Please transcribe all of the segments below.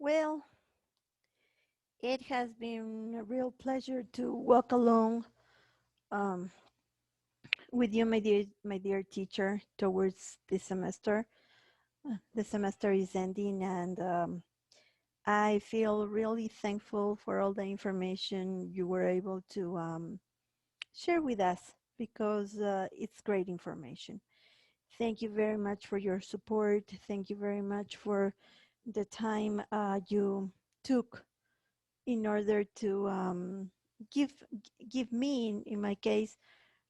Well, it has been a real pleasure to walk along um, with you, my dear teacher, towards this semester. The semester is ending, and I feel really thankful for all the information you were able to share with us because it's great information. Thank you very much for your support. Thank you very much for the time you took in order to give give me, in my case,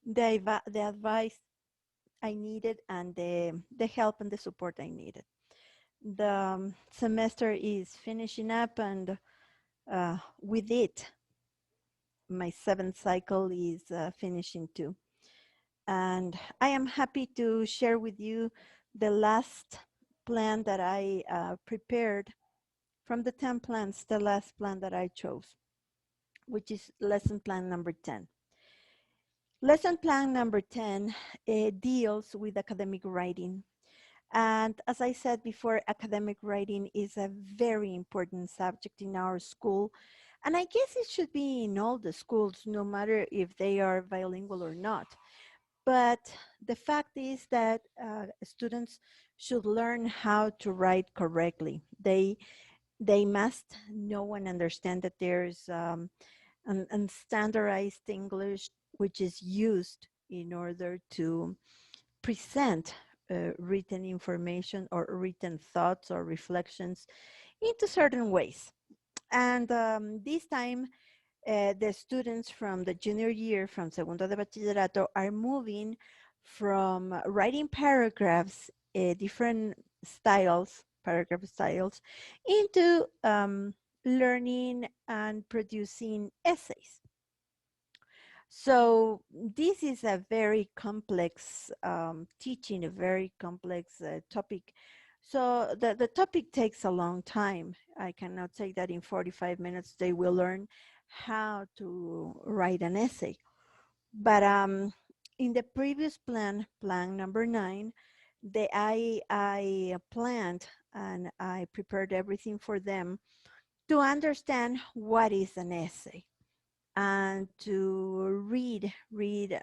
the advice I needed and the help and the support I needed. The semester is finishing up, and with it, my seventh cycle is finishing too. And I am happy to share with you the last plan that I prepared from the 10 plans, the last plan that I chose, which is lesson plan number 10. Lesson plan number 10 deals with academic writing. And as I said before, academic writing is a very important subject in our school. And I guess it should be in all the schools, no matter if they are bilingual or not. But the fact is that students should learn how to write correctly. They must know and understand that there's an standardized English which is used in order to present written information or written thoughts or reflections into certain ways. And this time, the students from the junior year from Segundo de Bachillerato are moving from writing paragraphs, different styles, paragraph styles, into learning and producing essays. So this is a very complex teaching, a very complex topic. So the topic takes a long time. I cannot say that in 45 minutes they will learn how to write an essay. But in the previous plan, plan number 9, I planned and I prepared everything for them to understand what is an essay and to read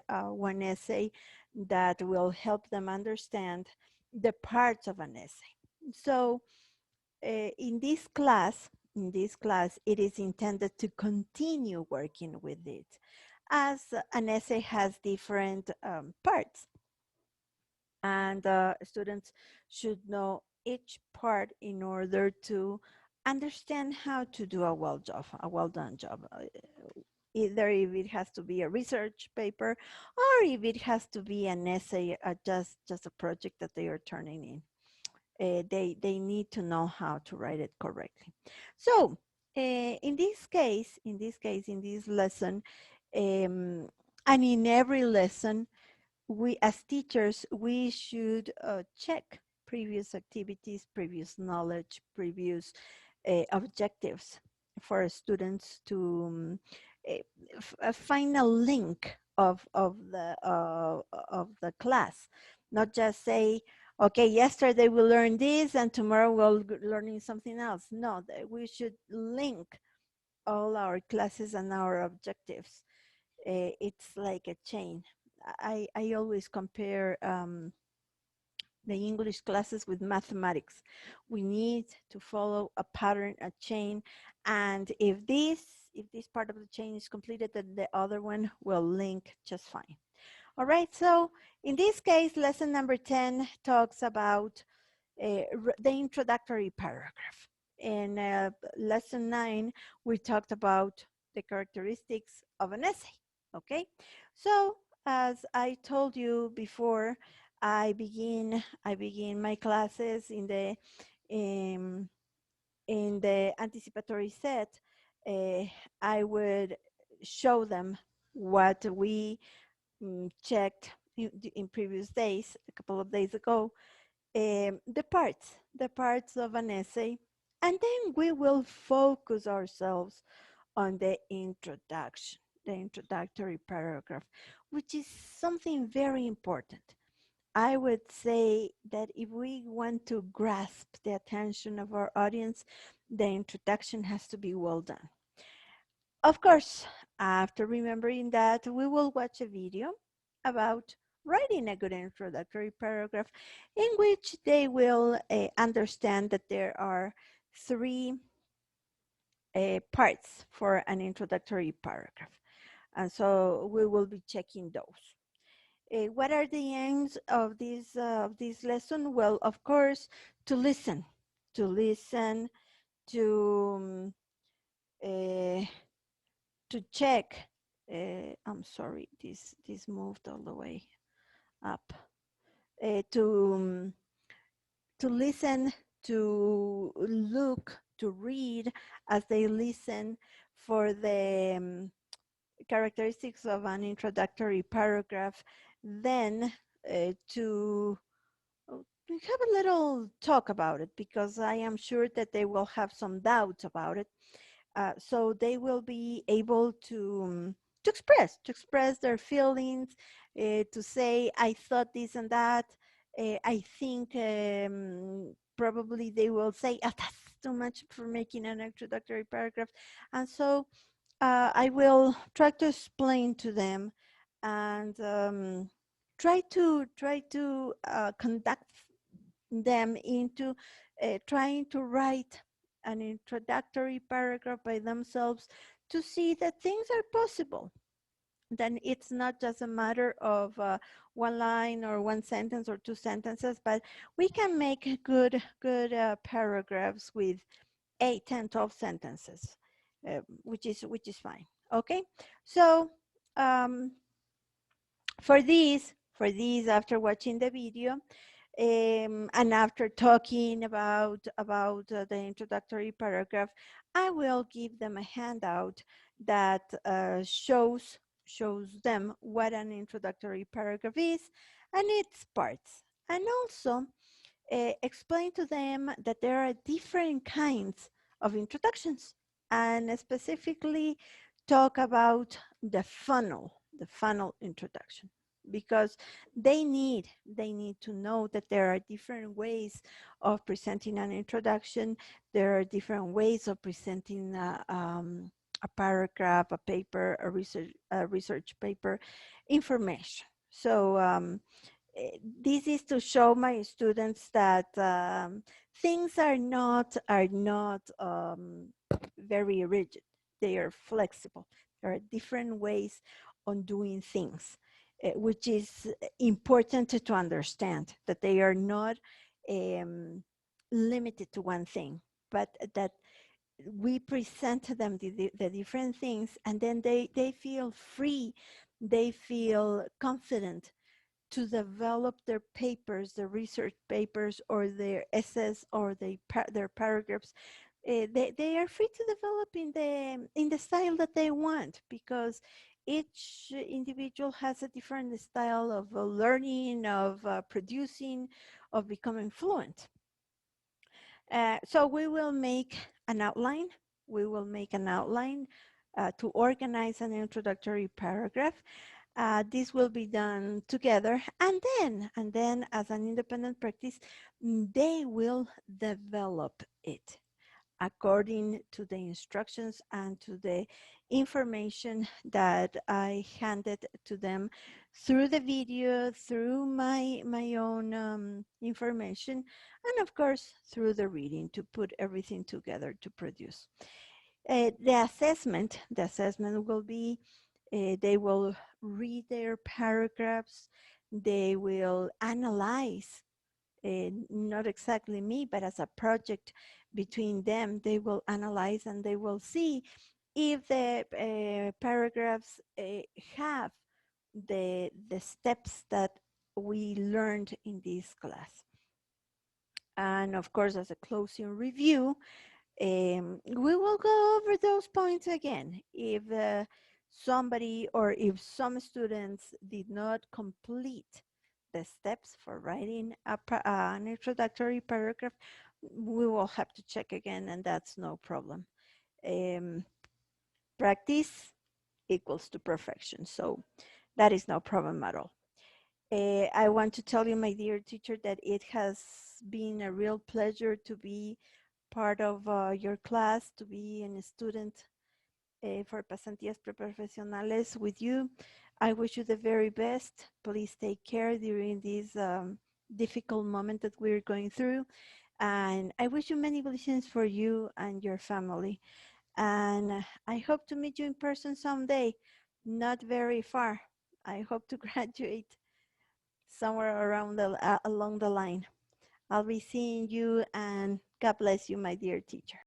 one essay that will help them understand the parts of an essay. So in this class, it is intended to continue working with it, as an essay has different parts, and students should know each part in order to understand how to do a well done job. Either if it has to be a research paper or if it has to be an essay, just a project that they are turning in. They need to know how to write it correctly. So in this lesson, um, and in every lesson, we as teachers, we should check previous activities, previous knowledge, previous objectives for students to find a link of the class, not just say, okay, yesterday we learned this and tomorrow we'll learning something else. No, we should link all our classes and our objectives. It's like a chain. I always compare the English classes with mathematics. We need to follow a pattern, a chain, and if this part of the chain is completed, then the other one will link just fine. All right, so in this case, lesson number 10 talks about the introductory paragraph. In lesson 9, we talked about the characteristics of an essay. Okay, so as I told you before, I begin my classes um, in the anticipatory set. Uh, I would show them what we checked in previous days, a couple of days ago, the parts of an essay, and then we will focus ourselves on the introduction, the introductory paragraph, which is something very important. I would say that if we want to grasp the attention of our audience, the introduction has to be well done. Of course, after remembering that, we will watch a video about writing a good introductory paragraph in which they will understand that there are three parts for an introductory paragraph. And so we will be checking those. What are the aims of this lesson? Well, of course, to listen, to listen, to uh, to check. I'm sorry, this moved all the way up. To listen, to look, to read as they listen for the characteristics of an introductory paragraph, then to have a little talk about it, because I am sure that they will have some doubts about it. So they will be able to express their feelings, to say, I thought this and that. I think probably they will say, oh, that's too much for making an introductory paragraph. And so I will try to explain to them, and try to conduct them into trying to write an introductory paragraph by themselves, to see that things are possible. Then it's not just a matter of one line or one sentence or two sentences, but we can make good paragraphs with 8, 10, 12 sentences, which is fine. Okay, so um, for these, after watching the video, and after talking about the introductory paragraph, I will give them a handout that shows them what an introductory paragraph is and its parts, and also explain to them that there are different kinds of introductions, and specifically talk about the funnel introduction, because they need to know that there are different ways of presenting an introduction. There are different ways of presenting a paragraph, a paper, a research paper, information. So this is to show my students that things are not very rigid. They are flexible. There are different ways on doing things, which is important to understand, that they are not um, limited to one thing, but that we present to them the different things, and then they feel free, they feel confident to develop their papers, their research papers, or their essays, or their paragraphs. They are free to develop in the style that they want, because each individual has a different style of learning, of producing, of becoming fluent. So we will make an outline. We will make an outline to organize an introductory paragraph. This will be done together, and then as an independent practice, they will develop it according to the instructions and to the information that I handed to them through the video, through my own information, and of course through the reading, to put everything together to produce. The assessment will be, they will read their paragraphs, they will analyze, not exactly me, but as a project between them, they will analyze and they will see if the paragraphs have the steps that we learned in this class. And of course, as a closing review, we will go over those points again. If somebody, or if some students did not complete the steps for writing an introductory paragraph, we will have to check again, and that's no problem. Um, Practice equals to perfection, so that is no problem at all. I want to tell you, my dear teacher, that it has been a real pleasure to be part of your class, to be a student for Pasantías Pre-profesionales with you. I wish you the very best. Please take care during this difficult moment that we're going through. And I wish you many blessings for you and your family. And I hope to meet you in person someday, not very far. I hope to graduate somewhere around along the line. I'll be seeing you, and God bless you, my dear teacher.